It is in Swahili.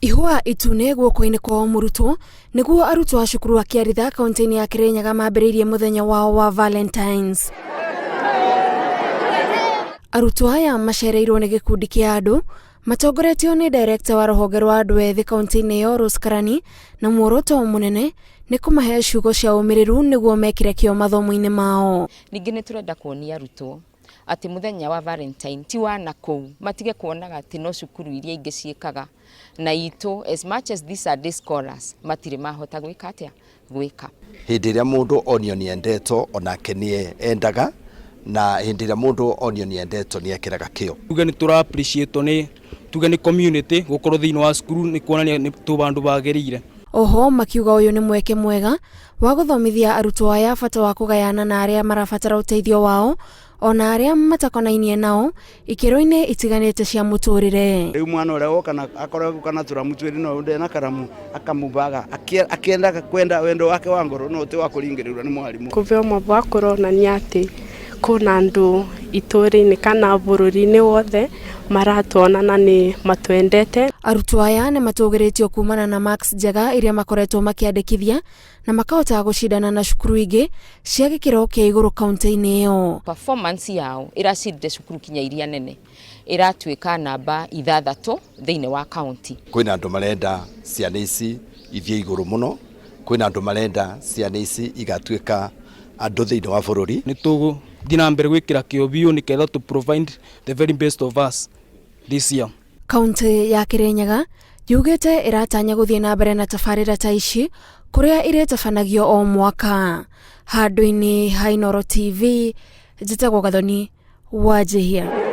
Ihua itune guoko-ini kwa murutwo niguo arutwo a cukuru wa Kiaritha kaunti-ini ya Kirinyaga mambĩrĩirie muthenya wao wa Valentines. Arutwo aya macereirwo ni gikundi kia andu matongoretio ni director wa ruhonge rwa andu ethĩ kaunti-ini yo Rose Karani, na muoroto munene ni kumahe ciugo cia umiriru niguo mekire kio mathomo-ini mao. Ningi ni turenda kuonia arutwo ati muthenya wa Valentine ti wa nakuu, matige kuonaga ati no cukuru iria ingi ciekaga na itu, as much as these are day scholars, matire mahota gwika atia gwika. Hindi ria mundu onio ni endeto onake ni endaga, na hindi ria mundu onio ni endeto ni ekiraga kio. Tuge ni tura appreciate ni community gukorwo thiini wa cukuru ni kuonania ni tubandu bagirire. Oho makiuga uyu ni mweke mwega wa guthomithia arutwo aya bata wa kugayana na aria marabatara uteithio wao, ona aria matakonainie nao ikiro-ini itiganite cia muturire. Riu mwana uria woka akorwo kana turamutwiri no nde na karamu akamubaga akienda kwenda wendo wake wa ngoro no te wa kuringirirwa ni mwalimu. Kuveo mabwa kuronania ati kuna andu ituri-ini kana bururi-ini wothe maratwonana ni matwendete. Arutwo aya ni matugiritio kumana na marks njega iria makoretwo makiandikithia na makahota gucindana na cukuru ingi cia gikiro kia iguru kaunti-ini iyo. Performance yao iracindire cukuru kinya iria nene iratwika namba 6 thiini wa county. Kwina andu marenda ciana ici ithie iguru muno, kwina andu marenda ciana ici igatwika andu thiini wa bururi. Ni tugu thina mbere gwikira kio biu ni ketha to provide the very best of us this year. Kaunti ya Kirinyaga yugite iratanya guthie na mbere na tabarira ta ici kuria iretabanagio o mwaka. Handu-ini ha Inooro TV, njitagwo Gathoni Wanjihia.